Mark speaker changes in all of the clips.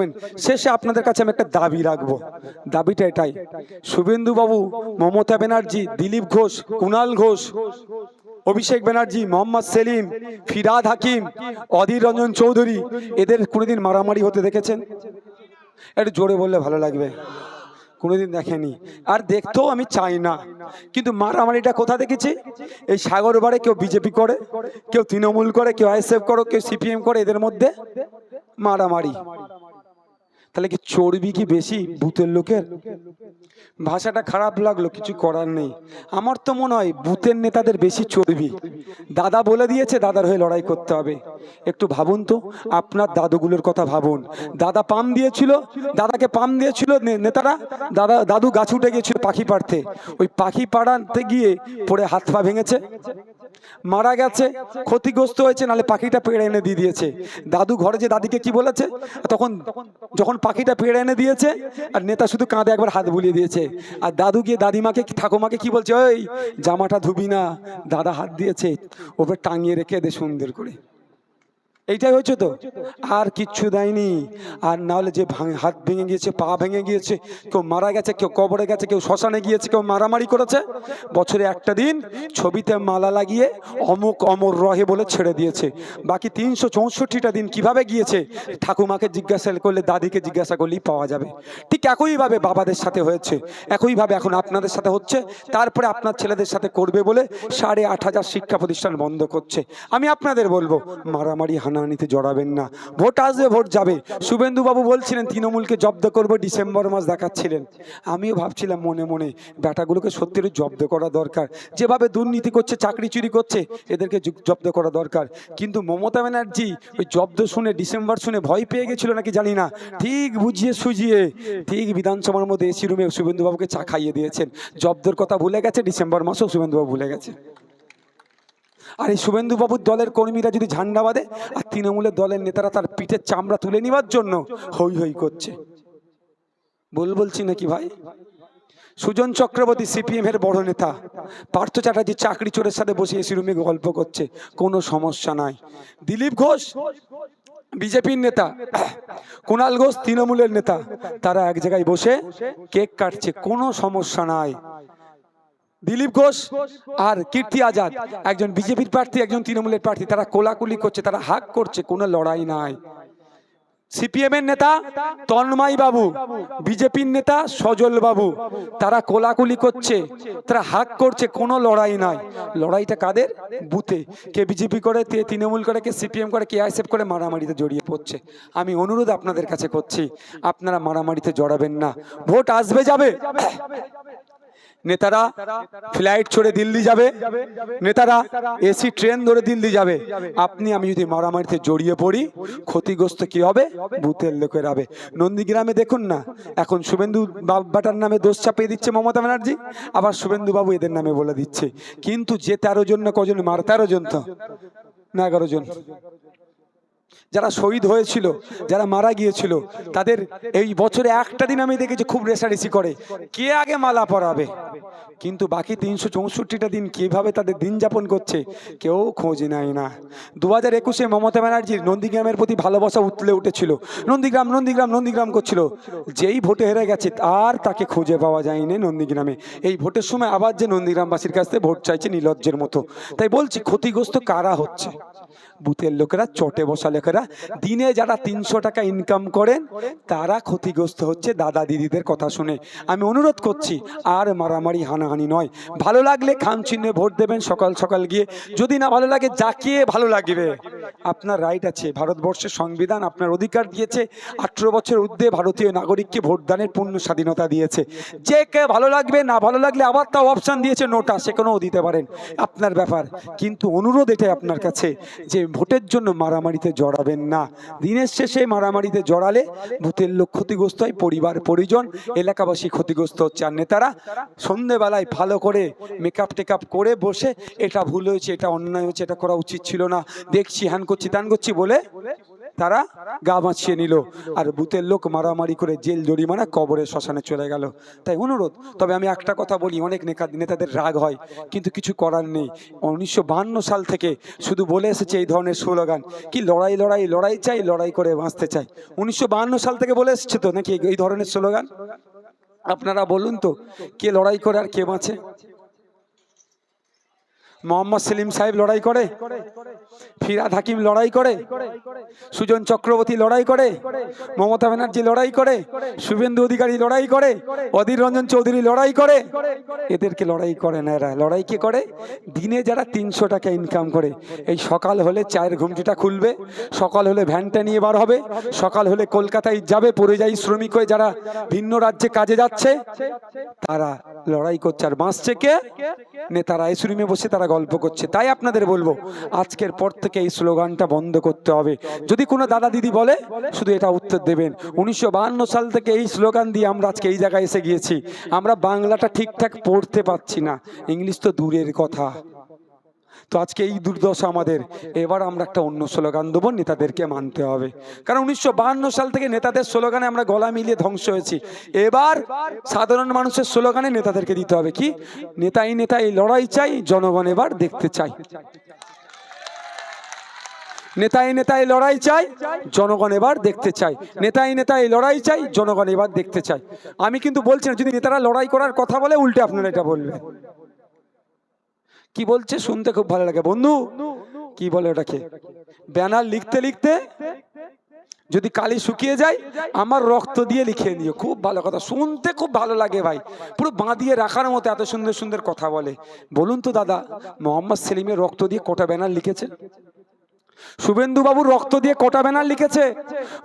Speaker 1: থাকবেন। শেষে আপনাদের কাছে আমি একটা দাবি রাখবো, দাবিটা এটাই, শুভেন্দু বাবু, মমতা ব্যানার্জি, দিলীপ ঘোষ, কুণাল ঘোষ, অভিষেক ব্যানার্জি, মোহাম্মদ সেলিম, ফিরহাদ হাকিম, অধীর রঞ্জন চৌধুরী, এদের কোনোদিন মারামারি হতে দেখেছেন? একটু জোরে বললে ভালো লাগবে। কোনোদিন দেখেনি, আর দেখতেও আমি চাই না। কিন্তু মারামারিটা কোথা দেখেছি? এই সাগরবারে কেউ বিজেপি করে, কেউ তৃণমূল করে, কেউ আইএসএফ করে, কেউ সিপিএম করে, এদের মধ্যে মারামারি। তাহলে কি চর্বি কি বেশি ভূতের লোকের? ভাষাটা খারাপ লাগলো, কিছু করার নেই। আমার তো মনে হয় ভূতের নেতাদের বেশি চর্বি। দাদা বলে দিয়েছে, দাদার হয়ে লড়াই করতে হবে। একটু ভাবুন তো, আপনার দাদুগুলোর কথা ভাবুন। দাদা পাম দিয়েছিল, দাদাকে পাম দিয়েছিল নেতারা, দাদু গাছ উঠে গিয়েছিল পাখি পাড়তে, ওই পাখি পাড়াতে গিয়ে পড়ে হাত পা ভেঙেছে, মারা গেছে, ক্ষতিগ্রস্ত হয়েছে, নালে পাখিটা পেড়ে এনে দিয়ে দিয়েছে। দাদু ঘরে যে দাদিকে কি বলেছে, তখন যখন পাখিটা পেড়ে এনে দিয়েছে, আর নেতা শুধু কাঁধে একবার হাত বুলিয়ে দিয়েছে, আর দাদু গিয়ে দাদিমাকে, ঠাকুমাকে কি বলছে, ওই জামাটা ধুবি না, দাদা হাত দিয়েছে, ওপরে টাঙিয়ে রেখে দে সুন্দর করে। এইটাই হয়েছে তো, আর কিচ্ছু দেয়নি। আর না হলে যে হাত ভেঙে গিয়েছে, পা ভেঙে গিয়েছে, কেউ মারা গেছে, কেউ কবরে গেছে, কেউ শ্মশানে গিয়েছে, কেউ মারামারি করেছে, বছরে একটা দিন ছবিতে মালা লাগিয়ে অমুক অমর রহে বলে ছেড়ে দিয়েছে। বাকি 364টা দিন কিভাবে গিয়েছে ঠাকুমাকে জিজ্ঞাসা করলে, দাদিকে জিজ্ঞাসা করলেই পাওয়া যাবে। ঠিক একইভাবে বাবাদের সাথে হয়েছে, একইভাবে এখন আপনাদের সাথে হচ্ছে। তারপরে আপনার ছেলেদের সাথে করবে বলে 8,500 শিক্ষা প্রতিষ্ঠান বন্ধ করছে। আমি আপনাদের বলবো, মারামারি হানাহানিতে জড়াবেন না। ভোট আসবে, ভোট যাবে। শুভেন্দু বাবু বলছিলেন তৃণমূলকে জব্দ করবো, ডিসেম্বর মাস দেখাচ্ছিলেন। আমিও ভাবছিলাম মনে মনে, ব্যাটাগুলোকে সত্যি জব্দ করা দরকার। যেভাবে দুর্নীতি করছে, চাকরি চুরি করছে, এদেরকে জব্দ করা দরকার। কিন্তু মমতা ব্যানার্জি ওই জব্দ শুনে, ডিসেম্বর শুনে ভয় পেয়ে গেছিল নাকি জানি না, ঠিক বুঝিয়ে সুঝিয়ে ঠিক বিধানসভার মধ্যে এসি রুমে শুভেন্দু বাবুকে চা খাইয়ে দিয়েছেন। জব্দের কথা ভুলে গেছে, ডিসেম্বর মাসেও শুভেন্দু বাবু ভুলে গেছে। আর এই শুভেন্দু বাবুর দলের কর্মীরা যদি ঝান্ডা বাঁধে, আর তৃণমূলের দলের নেতারা তার পিঠের চামড়া তুলে নেওয়ার জন্য হই হই করছে। বলছি নাকি ভাই? সুজন চক্রবর্তী সিপিএম এর বড় নেতা, পার্থ চ্যাটার্জি চাকরি চোরের সাথে বসে এসি রুমে গল্প করছে, কোনো সমস্যা নাই। দিলীপ ঘোষ বিজেপির নেতা, কুণাল ঘোষ তৃণমূলের নেতা, তারা এক জায়গায় বসে কেক কাটছে, কোনো সমস্যা নাই। দিলীপ ঘোষ আর কীর্তি আজাদ, একজন বিজেপির প্রার্থী, একজন তৃণমূলের প্রার্থী, তারা কোলাকুলি করছে, তারা হাক করছে, কোনো লড়াই নাই। সিপিএম এর নেতা তন্ময় বাবু, বিজেপির নেতা সজল বাবু, তারা কোলাকুলি করছে, তারা হাক করছে, কোনো লড়াই নাই। লড়াইটা কাদের? বুথে। কে বিজেপি করে, কে তৃণমূল করে, কে সিপিএম করে, কে আইএসএফ করে, মারামারিতে জড়িয়ে পড়ছে। আমি অনুরোধ আপনাদের কাছে করছি, আপনারা মারামারিতে জড়াবেন না। ভোট আসবে, যাবে। নেতারা ফ্লাইট ছড়ে দিল্লি যাবে, নেতারা এসি ট্রেন ধরে দিল্লি যাবে। আপনি আমি যদি মারামারিতে জড়িয়ে পড়ি, ক্ষতিগ্রস্ত কি হবে? ভূতের লোকের হবে। নন্দীগ্রামে দেখুন না, এখন শুভেন্দু বাবুটার নামে দোষ চাপিয়ে দিচ্ছে মমতা ব্যানার্জি, আবার শুভেন্দু বাবু এদের নামে বলে দিচ্ছে। কিন্তু যে 13 জন না কজন মারা, 13 জন তো না 11 জন যারা শহীদ হয়েছিল, যারা মারা গিয়েছিল, তাদের এই বছরে একটা দিন আমি দেখেছি খুব রেষারেষি করে, কে আগে মালা পরাবে। কিন্তু বাকি 364টা দিন কিভাবে তাদের দিন যাপন করছে কেউ খোঁজ নেয় না। 2021-এ মমতা ব্যানার্জির নন্দীগ্রামের প্রতি ভালোবাসা উতলে উঠেছিল, নন্দীগ্রাম নন্দীগ্রাম নন্দীগ্রাম করছিল। যেই ভোটে হেরে গেছে আর তাকে খুঁজে পাওয়া যায়নি নন্দীগ্রামে। এই ভোটের সময় আবার যে নন্দীগ্রামবাসীর কাছ থেকে ভোট চাইছে নির্লজ্জের মতো। তাই বলছি, ক্ষতিগ্রস্ত কারা হচ্ছে? বুথের লোকেরা, চটে বসা লোকেরা। দিনে যারা 300 টাকা ইনকাম করেন তারা ক্ষতিগ্রস্ত হচ্ছে দাদা দিদিদের কথা শুনে। আমি অনুরোধ করছি, আর মারামারি হানাহানি নয়। ভালো লাগলে খাম চিহ্নে ভোট দেবেন সকাল সকাল গিয়ে, যদি না ভালো লাগে যাকে ভালো লাগবে, আপনার রাইট আছে। ভারতবর্ষের সংবিধান আপনার অধিকার দিয়েছে, 18 বছর ঊর্ধ্বে ভারতীয় নাগরিককে ভোটদানের পূর্ণ স্বাধীনতা দিয়েছে। যে কে ভালো লাগবে, না ভালো লাগলে আবার তাও অপশান দিয়েছে নোটা, সে কোনোও দিতে পারেন, আপনার ব্যাপার। কিন্তু অনুরোধ এটাই আপনার কাছে যে ভোটের জন্য মারামারিতে জড়াবেন না। দিনের শেষে মারামারিতে জড়ালে ভূতের লোক ক্ষতিগ্রস্ত হয়, পরিবার পরিজন এলাকাবাসী ক্ষতিগ্রস্ত হচ্ছে। আর নেতারা সন্ধ্যেবেলায় ভালো করে মেকআপ টেকআপ করে বসে, এটা ভুল হয়েছে, এটা অন্যায় হয়েছে, এটা করা উচিত ছিল না, দেখছি হ্যান করছি ত্যান করছি বলে তারা গা বাঁচিয়ে নিল, আর বুথের লোক মারামারি করে জেল জরিমানা কবরে শ্মশানে চলে গেল। তাই অনুরোধ, তবে আমি একটা কথা বলি, অনেক নেতাদের রাগ হয়, কিন্তু কিছু করার নেই। 1952 সাল থেকে শুধু বলে এসেছে এই ধরনের স্লোগান, কি লড়াই লড়াই লড়াই চাই, লড়াই করে বাঁচতে চাই। 1952 সাল থেকে বলে এসেছে তো নাকি এই ধরনের স্লোগান? আপনারা বলুন তো, কে লড়াই করে আর কে বাঁচে? মোহাম্মদ সেলিম সাহেব লড়াই করে, ফিরহাদ হাকিম লড়াই করে, সুজন চক্রবর্তী লড়াই করে, মমতা ব্যানার্জি লড়াই করে, শুভেন্দু অধিকারী লড়াই করে, অধীর রঞ্জন চৌধুরী লড়াই করে। এদেরকে লড়াই করে না, এরা লড়াই কে করে? দিনে যারা 300 টাকা ইনকাম করে, এই সকাল হলে চায়ের ঘুমটিটা খুলবে, সকাল হলে ভ্যানটা নিয়ে বার হবে, সকাল হলে কলকাতায় যাবে, পরিযায়ী শ্রমিক হয়ে যারা ভিন্ন রাজ্যে কাজে যাচ্ছে, তারা লড়াই করছে। আর বাঁচছে কে? নেতারা এসি রুমে বসে তারা গল্প করছে। তাই আপনাদের বলবো, আজকের পর থেকে এই স্লোগানটা বন্ধ করতে হবে। যদি কোনো দাদা দিদি বলে, শুধু এটা উত্তর দেবেন, 1952 সাল থেকে এই স্লোগান দিয়ে আমরা আজকে এই জায়গায় এসে গিয়েছি। আমরা বাংলাটা ঠিকঠাক পড়তে পারছি না, ইংলিশ তো দূরের কথা। তো আজকে এই দুর্দশা আমাদের। এবার আমরা একটা অন্য স্লোগান দেবো, নেতাদেরকে মানতে হবে। কারণ 1952 সাল থেকে নেতাদের স্লোগানে আমরা গলা মিলিয়ে ধ্বংস হয়েছি। এবার সাধারণ মানুষের স্লোগানে নেতাদেরকে দিতে হবে কি? নেতাই নেতাই লড়াই চাই, জনগণ এবার দেখতে চাই। নেতাই নেতাই লড়াই চাই, জনগণ এবার দেখতে চাই। নেতাই নেতাই লড়াই চাই, জনগণ এবার দেখতে চাই। আমি কিন্তু বলছি না, যদি নেতারা লড়াই করার কথা বলে, উল্টে আপনারা এটা বলবেন। কি বলছে শুনতে খুব ভালো লাগে। বন্ধু কি বলে ওটাকে? ব্যানার লিখতে লিখতে যদি কালি শুকিয়ে যায়, আমার রক্ত দিয়ে লিখিয়ে নিও। খুব ভালো কথা, শুনতে খুব ভালো লাগে ভাই, পুরো বাঁধিয়ে রাখার মতো এত সুন্দর সুন্দর কথা বলে। বলুন তো দাদা, মোহাম্মদ সেলিমের রক্ত দিয়ে কটা ব্যানার লিখেছে? শুভেন্দু বাবুর রক্ত দিয়ে কটা ব্যানার লিখেছে?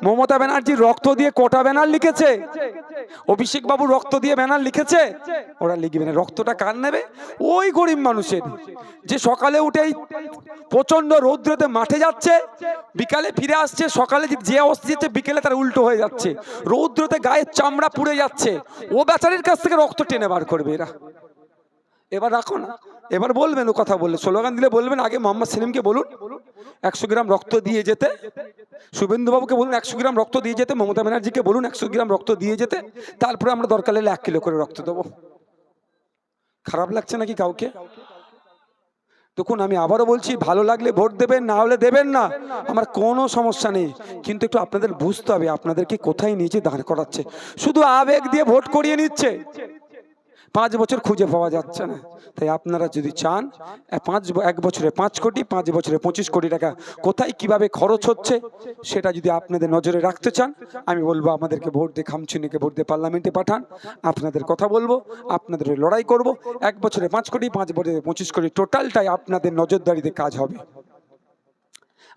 Speaker 1: মমতা ব্যানার্জির রক্ত দিয়ে কটা ব্যানার লিখেছে? অভিষেক বাবুর রক্ত দিয়ে ব্যানার লিখেছে? ওরা লিখবে না। রক্তটা কার নেবে? ওই গরিব মানুষের, যে সকালে উঠেই প্রচন্ড রৌদ্রতে মাঠে যাচ্ছে, বিকালে ফিরে আসছে, সকালে যে অবস্থা যাচ্ছে, বিকেলে তার উল্টো হয়ে যাচ্ছে, রৌদ্রতে গায়ের চামড়া পুড়ে যাচ্ছে। ও বেচারির কাছ থেকে রক্ত টেনে বার করবে এরা। এবার রাখো না, এবার বলবেন, ও কথা বললে, স্লোগান দিলে বলবেন, আগে মোহাম্মদ সেলিমকে বলুন 100 গ্রাম রক্ত দিয়ে যেতে, শুভেন্দু বাবুকে বলুন 100 গ্রাম রক্ত দিয়ে যেতে, মমতা ব্যানার্জিকে বলুন 100 গ্রাম রক্ত দিয়ে যেতে, তারপরে আমরা দরকার হলে 1 কিলো করে রক্ত দেবো। খারাপ লাগছে নাকি কাউকে? দেখুন, আমি আবারও বলছি, ভালো লাগলে ভোট দেবেন, না হলে দেবেন না, আমার কোনো সমস্যা নেই। কিন্তু একটু আপনাদের বুঝতে হবে, আপনাদেরকে কোথায় নিচে দাঁড় করাচ্ছে। শুধু আবেগ দিয়ে ভোট করিয়ে নিচ্ছে, 5 বছর খুঁজে পাওয়া যাচ্ছে না। তাই আপনারা যদি চান 1 বছরে 5 কোটি, 5 বছরে 25 কোটি টাকা কোথায় কিভাবে খরচ হচ্ছে, সেটা যদি আপনাদের নজরে রাখতে চান, আমি বলবো আমাদেরকে ভোট দিয়ে, খামচুনিকে ভোট দিয়ে পার্লামেন্টে পাঠান। আপনাদের কথা বলবো, আপনাদের লড়াই করব। 1 বছরে 5 কোটি, 5 বছরে 25 কোটি, টোটালটাই আপনাদের নজরদারিতে কাজ হবে।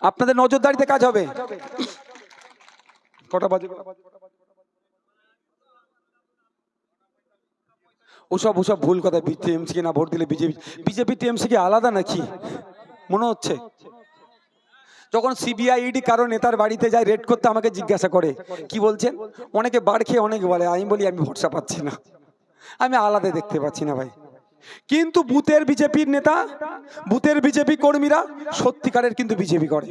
Speaker 1: আপনাদের নজরদারিতে কাজ হবে। কটা বাজে? ওসব ভুল কথা। টিএমসি কে না ভোট দিলে বিজেপি টিএমসি কি আলাদা নাকি মনে হচ্ছে? যখন সিবিআই ইডি কারো নেতার বাড়িতে যায় রেড করতে, আমাকে জিজ্ঞাসা করে কি বলছেন, অনেকে বার খেয়ে অনেক বলে, আমি বলি আমি ভরসা পাচ্ছি না, আমি আলাদা দেখতে পাচ্ছি না ভাই। কিন্তু বুথের বিজেপির নেতা, বুথের বিজেপি কর্মীরা সত্যিকারের কিন্তু বিজেপি করে,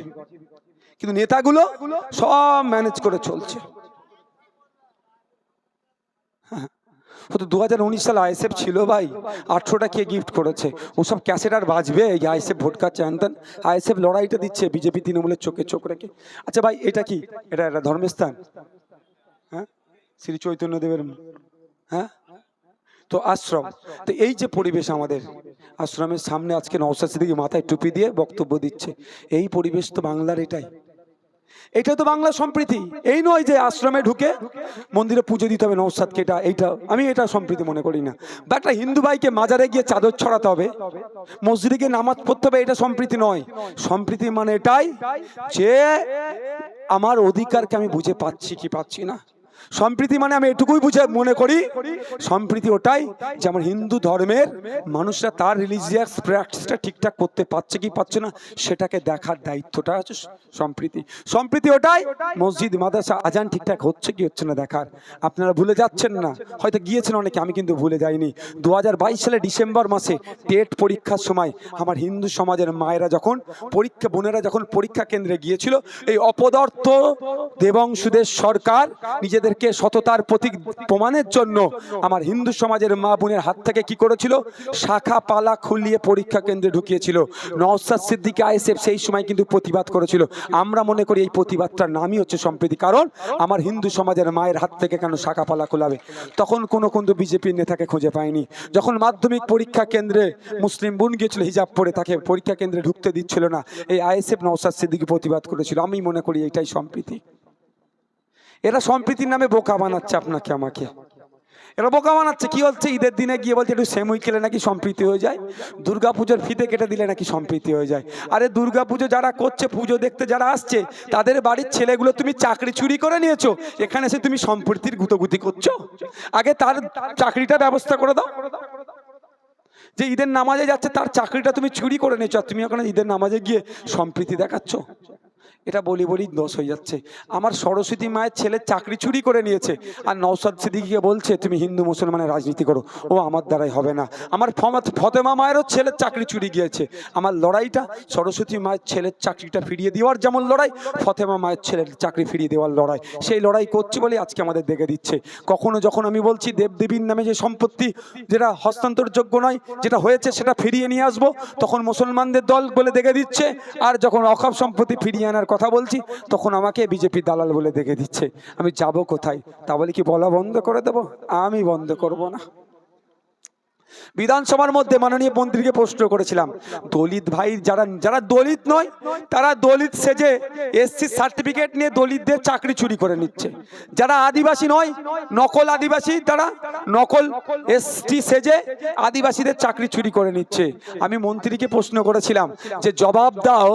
Speaker 1: কিন্তু নেতাগুলো সব ম্যানেজ করে চলছে। 2019 সালে আইএসএফ ছিল ভাই, 18টা কে গিফট করেছে, ওসব ক্যাসেট আর বাজবে? এই আইএসএফ ভোট কাটছে, আনতেন আইএসএফ লড়াইটা দিচ্ছে বিজেপি তৃণমূলের চোখে চোখ রেখে। আচ্ছা ভাই, এটা কি? এটা একটা ধর্মস্থান? হ্যাঁ, শ্রী চৈতন্যদেবের, হ্যাঁ তো আশ্রম। তো এই যে পরিবেশ আমাদের আশ্রমের সামনে, আজকে নওশাদ সিদ্দিকী মাথায় টুপি দিয়ে বক্তব্য দিচ্ছে, এই পরিবেশ তো বাংলার, এটা তো বাংলা সম্প্রীতি। এই নয় যে আশ্রমে ঢুকে মন্দিরে পুজো দিতে হবে নওশাদকে, এটা সম্প্রীতি মনে করি না। বা একটা হিন্দু ভাইকে মাজারে গিয়ে চাদর ছড়াতে হবে, মসজিদে গিয়ে নামাজ পড়তে হবে, এটা সম্প্রীতি নয়। সম্প্রীতি মানে এটাই যে আমার অধিকারকে আমি বুঝে পাচ্ছি কি পাচ্ছি না, সম্প্রীতি মানে আমি এটুকুই বুঝে মনে করি, সম্প্রীতি ওটাই যে আমার হিন্দু ধর্মের মানুষরা তার রিলিজিয়াস প্র্যাকটিসটা ঠিকঠাক করতে পারছে কি পারছে না সেটাকে দেখার দায়িত্বটা হচ্ছে সম্প্রীতি। সম্প্রীতি ওটাই মসজিদ মাদ্রাসা আজান ঠিকঠাক হচ্ছে কি হচ্ছে না দেখার। আপনারা ভুলে যাচ্ছেন না, হয়তো গিয়েছেন অনেকে, আমি কিন্তু ভুলে যাইনি। 2022 সালে ডিসেম্বর মাসে টেট পরীক্ষার সময় আমার হিন্দু সমাজের মায়েরা যখন বোনেরা যখন পরীক্ষা কেন্দ্রে গিয়েছিল, এই অপদার্থ দেবংশুদের সরকার নিজেদেরকে সততার প্রতীক প্রমাণের জন্য আমার হিন্দু সমাজের মা বোনের হাত থেকে কি করেছিল, শাখা পালা খুলিয়ে পরীক্ষা কেন্দ্রে ঢুকিয়েছিল। নওশাদ সিদ্দিকী আইএসএফ সেই সময় কিন্তু প্রতিবাদ করেছিল। আমরা মনে করি এই প্রতিবাদটার নামই হচ্ছে সম্প্রীতি, কারণ আমার হিন্দু সমাজের মায়ের হাত থেকে কেন শাখা পালা খোলাবে? তখন কিন্তু বিজেপির নেতাকে খুঁজে পায়নি। যখন মাধ্যমিক পরীক্ষা কেন্দ্রে মুসলিম বোন গিয়েছিল হিজাব পরে, তাকে পরীক্ষা কেন্দ্রে ঢুকতে দিচ্ছিল না, এই আইএসএফ নওশাদ সিদ্দিকী প্রতিবাদ করেছিল। আমি মনে করি এটাই সম্প্রীতি। এরা সম্প্রীতির নামে বোকা বানাচ্ছে আপনাকে আমাকে, এরা বোকা বানাচ্ছে। কি হচ্ছে, ঈদের দিনে গিয়ে বলছে একটু সেমুই খেলে নাকি সম্প্রীতি হয়ে যায়, দুর্গাপুজোর ফিতে কেটে দিলে নাকি সম্প্রীতি হয়ে যায়। আরে দুর্গাপুজো যারা করছে, পুজো দেখতে যারা আসছে, তাদের বাড়ির ছেলেগুলো তুমি চাকরি চুরি করে নিয়েছো, এখানে এসে তুমি সম্প্রীতির গুতোগুতি করছো। আগে তার চাকরিটা ব্যবস্থা করে দাও। যে ঈদের নামাজে যাচ্ছে তার চাকরিটা তুমি চুরি করে নিয়েছো, আর তুমি ওখানে ঈদের নামাজে গিয়ে সম্প্রীতি দেখাচ্ছ। এটা বলি দোষ হয়ে যাচ্ছে। আমার সরস্বতী মায়ের ছেলে চাকরি চুরি করে নিয়েছে, আর নওশাদ সিদ্দিকীকে বলছে তুমি হিন্দু মুসলমানের রাজনীতি করো, ও আমার দ্বারাই হবে না। আমার ফতেমা মায়েরও ছেলের চাকরি চুরি গিয়েছে। আমার লড়াইটা সরস্বতী মায়ের ছেলের চাকরিটা ফিরিয়ে দেওয়ার যেমন লড়াই, ফতেমা মায়ের ছেলের চাকরি ফিরিয়ে দেওয়ার লড়াই। সেই লড়াই করছি বলে আজকে আমাদের দেখে দিচ্ছে। কখনো যখন আমি বলছি দেবদেবীর নামে যে সম্পত্তি যেটা হস্তান্তরযোগ্য নয়, যেটা হয়েছে সেটা ফিরিয়ে নিয়ে আসবো, তখন মুসলমানদের দল বলে দেখে দিচ্ছে। আর যখন অকাপ সম্পত্তি ফিরিয়ে আনার কথা বলছি, তখন আমাকে বিজেপি দালাল বলে দেখে দিচ্ছে। আমি যাব কোথায়? তা বলে কি বলা বন্ধ করে দেব? আমি বন্ধ করব না। বিধানসভার মধ্যে মাননীয় মন্ত্রীকে প্রশ্ন করেছিলাম, দলিত ভাই যারা দলিত নয়, তারা দলিত সেজে এসসি সার্টিফিকেট নিয়ে দলিতদের চাকরি চুরি করে নিচ্ছে। যারা আদিবাসী নয়, নকল আদিবাসী, তারা নকল এসটি সেজে আদিবাসীদের চাকরি চুরি করে নিচ্ছে। আমি মন্ত্রীকে প্রশ্ন করেছিলাম যে জবাব দাও,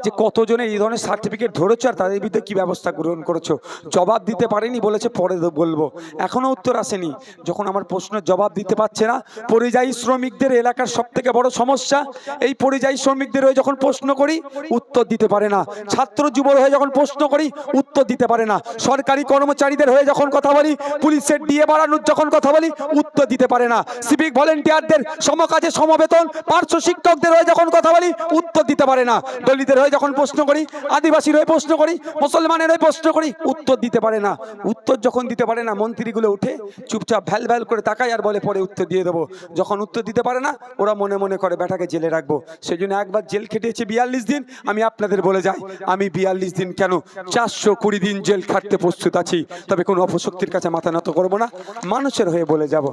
Speaker 1: যে কতজনের এই ধরনের সার্টিফিকেট ধরেছো আর তাদের বিরুদ্ধে কি ব্যবস্থা গ্রহণ করেছো। জবাব দিতে পারেনি, বলেছে পরে বলবো। এখনো উত্তর আসেনি। যখন আমার প্রশ্নের জবাব দিতে পারছে না, পরিযায়ী শ্রমিকদের এলাকার সব থেকে বড় সমস্যা, এই পরিযায়ী শ্রমিকদের হয়ে যখন প্রশ্ন করি উত্তর দিতে পারে না, ছাত্র যুবর হয়ে যখন প্রশ্ন করি উত্তর দিতে পারে না, সরকারি কর্মচারীদের হয়ে যখন কথা বলি, পুলিশের ডিএ বাড়ানোর যখন কথা বলি উত্তর দিতে পারে না, সিভিক ভলেন্টিয়ারদের সমকাজে সমবেতন পার্শ্ব শিক্ষকদের হয়ে যখন কথা বলি উত্তর দিতে পারে না, দলিতের হয়ে যখন প্রশ্ন করি, আদিবাসীর হয়ে প্রশ্ন করি, মুসলমানের হয়ে প্রশ্ন করি, উত্তর দিতে পারে না। উত্তর যখন দিতে পারে না, মন্ত্রীগুলো উঠে চুপচাপ ভ্যাল ভ্যাল করে তাকায় আর বলে পরে উত্তর দিয়ে দেবো। যখন উত্তর দিতে পারে না, ওরা মনে মনে করে বেটাকে জেলে রাখবো। সেই জন্য একবার জেল খেটেছি 42 দিন। আমি আপনাদের বলে যাই, আমি 42 দিন কেন 420 দিন জেল খাটতে প্রস্তুত আছি। তবে কোনো অপশক্তির কাছে মাথা নত করবো না, মানুষের হয়ে বলে যাব।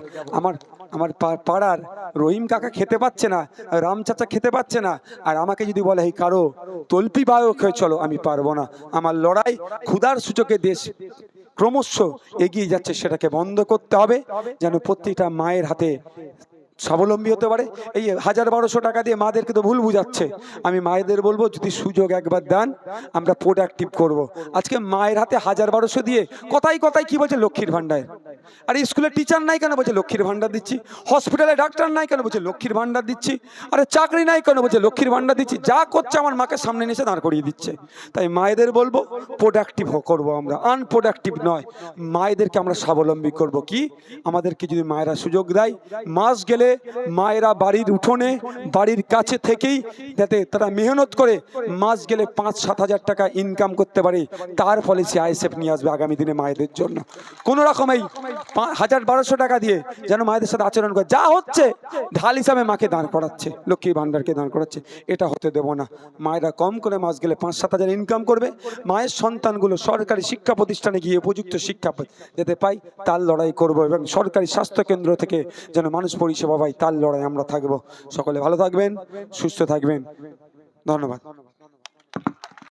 Speaker 1: আমার পাড়ার রহিম কাকা খেতে পাচ্ছে না, রাম চাচা খেতে পাচ্ছে না, আর আমাকে যদি বলে এই কারো তল্পি বায়ক হয়ে চলো, আমি পারবো না। আমার লড়াই ক্ষুধার সূচকে দেশ ক্রমশ এগিয়ে যাচ্ছে, সেটাকে বন্ধ করতে হবে, যেন প্রত্যেকটা মায়ের হাতে স্বাবলম্বী হতে পারে। এই 1000-1200 টাকা দিয়ে মাদেরকে তো ভুল বুঝাচ্ছে। আমি মায়েদের বলবো, যদি সুযোগ একবার দেন আমরা প্রোডাক্টিভ করব। আজকে মায়ের হাতে 1000-1200 দিয়ে কথাই কি বলছে লক্ষ্মীর ভান্ডার। আর স্কুলে টিচার নাই কেন, বলছে লক্ষ্মীর ভান্ডার দিচ্ছি। হসপিটালে ডাক্তার নাই কেন, বলছে লক্ষ্মীর ভান্ডার দিচ্ছি। আরে চাকরি নাই কেন, বলছে লক্ষ্মীর ভান্ডার দিচ্ছি। যা করছে আমার মাকে সামনে নিয়ে এসে দাঁড় করিয়ে দিচ্ছে। তাই মায়েদের বলবো প্রোডাক্টিভ করব আমরা, আনপ্রোডাক্টিভ নয়। মায়েদেরকে আমরা স্বাবলম্বী করব। কি আমাদেরকে যদি মায়েরা সুযোগ দেয়, মাস গেলে মায়েরা বাড়ির উঠোনে বাড়ির কাছে থেকেই যাতে তারা মেহনত করে মাস গেলে 5-7 হাজার টাকা ইনকাম করতে পারে, তার পলিসি আইএসএফ নিয়ে আসবে আগামী দিনে মায়েদের জন্য। কোনো রকম এই 1000-1200 টাকা দিয়ে যেন মায়েদের সাথে আচরণ করে, যা হচ্ছে ঢাল হিসাবে মাকে দাঁড় করাচ্ছে, লক্ষ্মী ভান্ডারকে দাঁড় করাচ্ছে, এটা হতে দেব না। মায়েরা কম করে মাস গেলে 5-7 হাজার ইনকাম করবে, মায়ের সন্তানগুলো সরকারি শিক্ষা প্রতিষ্ঠানে গিয়ে উপযুক্ত শিক্ষা যেতে পাই, তার লড়াই করব। এবং সরকারি স্বাস্থ্য কেন্দ্র থেকে যেন মানুষ পরিষেবা পায়, তার লড়াই আমরা থাকবো। সকলে ভালো থাকবেন, সুস্থ থাকবেন। ধন্যবাদ।